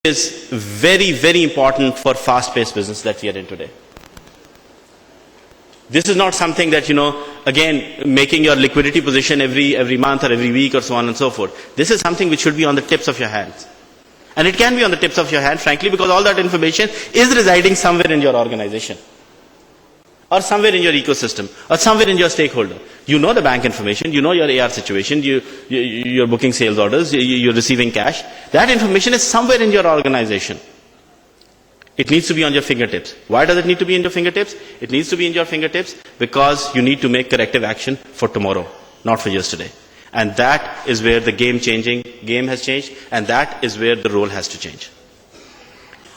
is very, very important for fast-paced business that we are in today. This is not something that, again, making your liquidity position every month or every week or so on and so forth. This is something which should be on the tips of your hands. And it can be on the tips of your hand, frankly, because all that information is residing somewhere in your organization, or somewhere in your ecosystem, or somewhere in your stakeholder. You know the bank information, you know your AR situation, you're booking sales orders, you're receiving cash. That information is somewhere in your organization. It needs to be on your fingertips. Why does it need to be in your fingertips? It needs to be in your fingertips because you need to make corrective action for tomorrow, not for yesterday. And that is where the game has changed, and that is where the role has to change.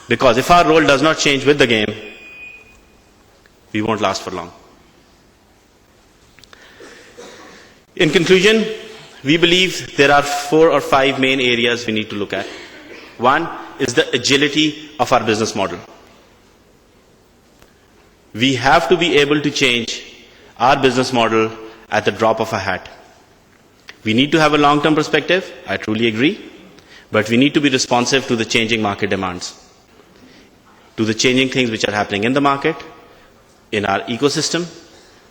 Because if our role does not change with the game, we won't last for long. In conclusion, we believe there are 4 or 5 main areas we need to look at. One is the agility of our business model. We have to be able to change our business model at the drop of a hat. We need to have a long-term perspective, I truly agree, but we need to be responsive to the changing market demands, to the changing things which are happening in the market, in our ecosystem,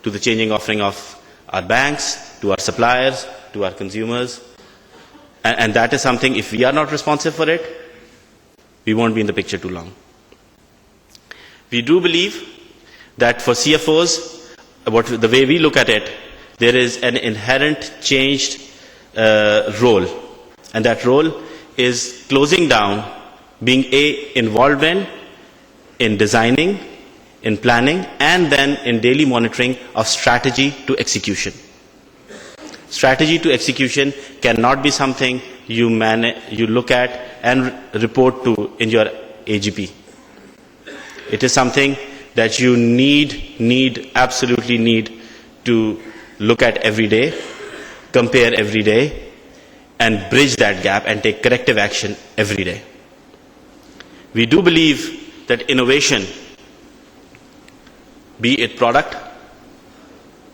to the changing offering of our banks, to our suppliers, to our consumers. And that is something, if we are not responsive for it, we won't be in the picture too long. We do believe that for CFOs, the way we look at it, there is an inherent changed role. And that role is closing down, being involved in designing, in planning, and then in daily monitoring of strategy to execution. Strategy to execution cannot be something you look at and report to in your AGP. It is something that you absolutely need to look at every day, compare every day, and bridge that gap and take corrective action every day. We do believe that innovation, be it product,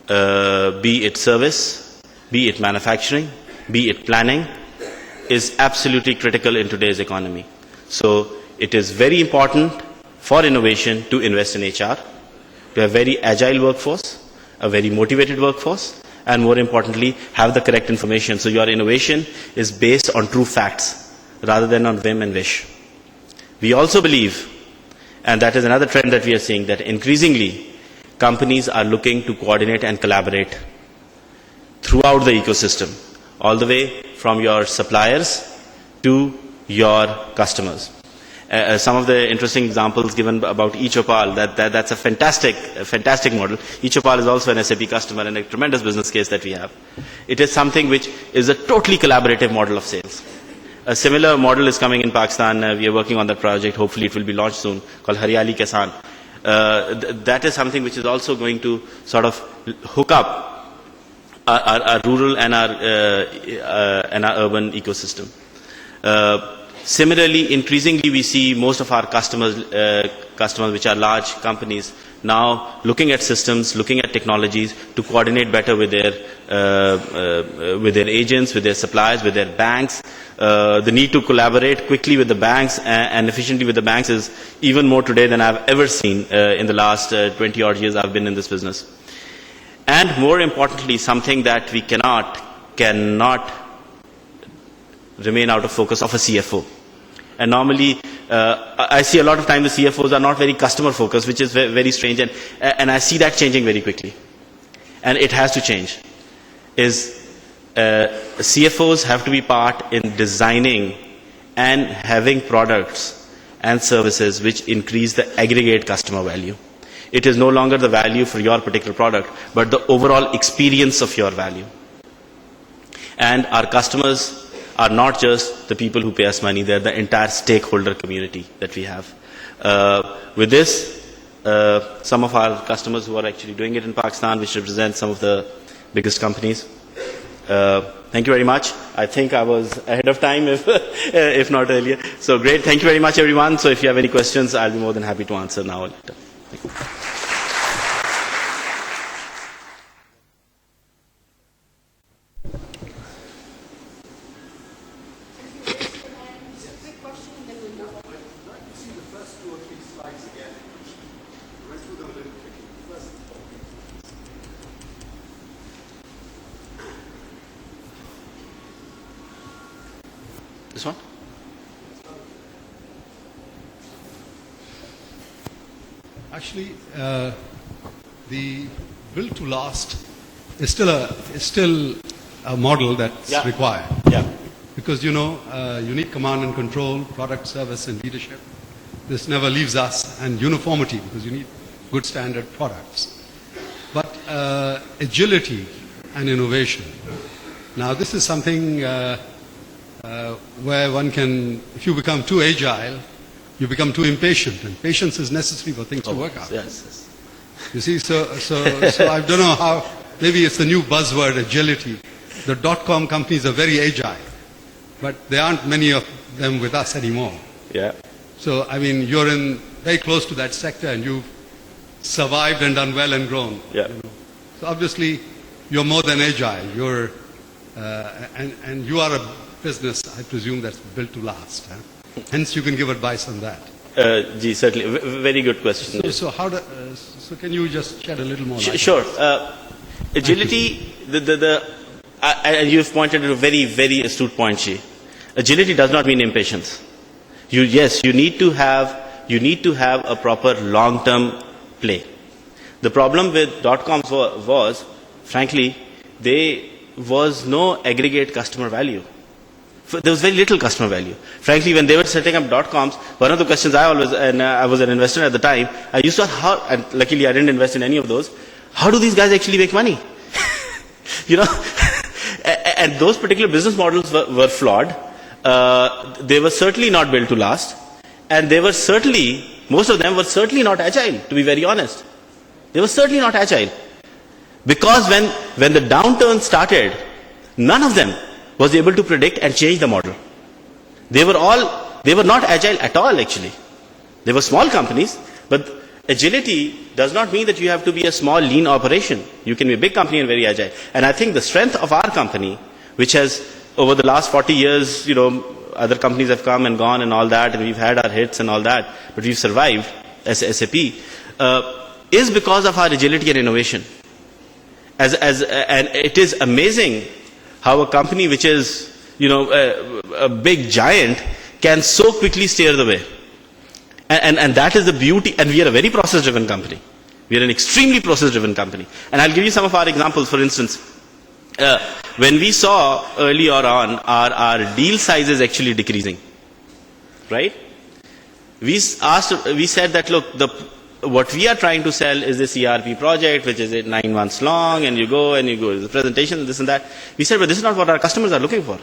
be it service, be it manufacturing, be it planning, is absolutely critical in today's economy. So it is very important for innovation to invest in HR, to have a very agile workforce, a very motivated workforce, and more importantly, have the correct information. So your innovation is based on true facts rather than on whim and wish. We also believe, and that is another trend that we are seeing, that increasingly companies are looking to coordinate and collaborate throughout the ecosystem, all the way from your suppliers to your customers. Some of the interesting examples given about eChopal, that's a fantastic model. eChopal is also an SAP customer and a tremendous business case that we have. It is something which is a totally collaborative model of sales. A similar model is coming in Pakistan. We are working on that project. Hopefully it will be launched soon, called Haryali Kisan. That is something which is also going to sort of hook up our rural and our urban ecosystem. Similarly, increasingly we see most of our customers which are large companies now looking at systems, looking at technologies to coordinate better with their agents, with their suppliers, with their banks. The need to collaborate quickly with the banks and efficiently with the banks is even more today than I've ever seen in the last 20 odd years I've been in this business. And more importantly, something that we cannot remain out of focus of a CFO. And normally, I see a lot of time the CFOs are not very customer focused, which is very strange, and I see that changing very quickly. And it has to change. CFOs have to be part in designing and having products and services which increase the aggregate customer value. It is no longer the value for your particular product, but the overall experience of your value. And our customers are not just the people who pay us money, they're the entire stakeholder community that we have. With this, some of our customers who are actually doing it in Pakistan, which represent some of the biggest companies. Thank you very much. I think I was ahead of time, if not earlier. So great. Thank you very much, everyone. So if you have any questions, I'll be more than happy to answer now or later. Thank you. Quick question, and then we'll move on. This one? Actually, the build to last is still a model that's Yeah. required. Yeah. Because you need command and control, product, service, and leadership. This never leaves us, and uniformity, because you need good standard products. But agility and innovation. Now, this is something where one can, if you become too agile, you become too impatient, and patience is necessary for things to work out. Yes. You see, so I don't know how, maybe it's the new buzzword, agility. The dot-com companies are very agile, but there aren't many of them with us anymore. Yeah. So, I mean, you're in very close to that sector, and you've survived and done well and grown. Yeah. So obviously, you're more than agile. You're, and you are a business, I presume, that's built to last. Huh? Hence, you can give advice on that. Certainly. Very good question. So so can you just shed a little more light? Sure. Agility, and you've pointed to a very, very astute point, Ji. Agility does not mean impatience. You need to have a proper long-term play. The problem with dot-coms was, frankly, there was no aggregate customer value. There was very little customer value. Frankly, when they were setting up dot-coms, one of the questions I was an investor at the time, I used to ask and luckily I didn't invest in any of those, how do these guys actually make money? And those particular business models were flawed. They were certainly not built to last. And most of them were certainly not agile, to be very honest. They were certainly not agile. Because when the downturn started, none of them was able to predict and change the model. They were not agile at all, actually. They were small companies, but agility does not mean that you have to be a small, lean operation. You can be a big company and very agile. And I think the strength of our company, which has, over the last 40 years, other companies have come and gone and all that, and we've had our hits and all that, but we've survived as SAP, is because of our agility and innovation. And it is amazing how a company which is, a big giant can so quickly steer the way. And that is the beauty. And we are a very process-driven company. We are an extremely process-driven company. And I'll give you some of our examples. For instance, when we saw earlier on our deal sizes actually decreasing, right? We said that, look, what we are trying to sell is this ERP project, which is 9 months long, and you go to the presentation, and this and that. We said, but this is not what our customers are looking for.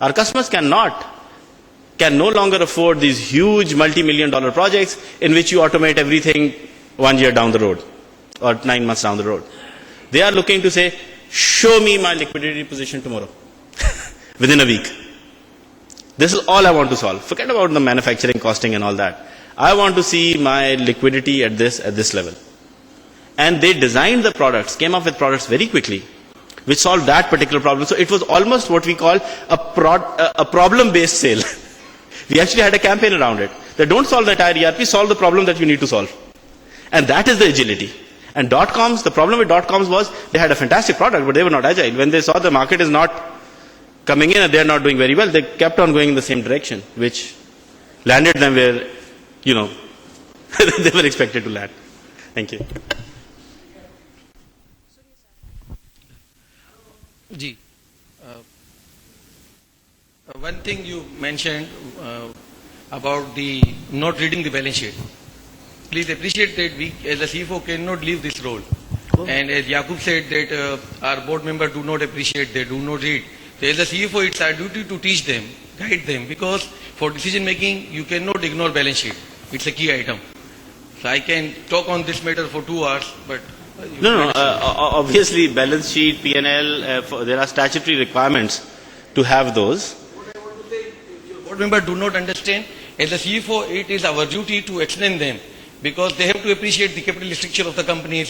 Our customers can no longer afford these huge multi-million-dollar projects in which you automate everything 1 year down the road or 9 months down the road. They are looking to say, show me my liquidity position tomorrow, within a week. This is all I want to solve. Forget about the manufacturing costing and all that. I want to see my liquidity at this level. And they designed the products, came up with products very quickly, which solved that particular problem. So it was almost what we call a problem-based sale. We actually had a campaign around it. That don't solve the entire ERP, solve the problem that you need to solve. And that is the agility. And dot-coms, the problem with dot-coms was they had a fantastic product, but they were not agile. When they saw the market is not coming in and they are not doing very well, they kept on going in the same direction, which landed them where, they were expected to land. Thank you. Ji, one thing you mentioned about the not reading the balance sheet. Please appreciate that we as a CFO cannot leave this role. And as Yakub said that our board members do not appreciate, they do not read. So as a CFO, it's our duty to teach them, guide them, because for decision making, you cannot ignore balance sheet. It's a key item. So I can talk on this matter for 2 hours, but... Obviously, balance sheet, P&L, there are statutory requirements to have those. What I want to say, if your board members do not understand, as a CFO, it is our duty to explain them, because they have to appreciate the capital structure of the companies,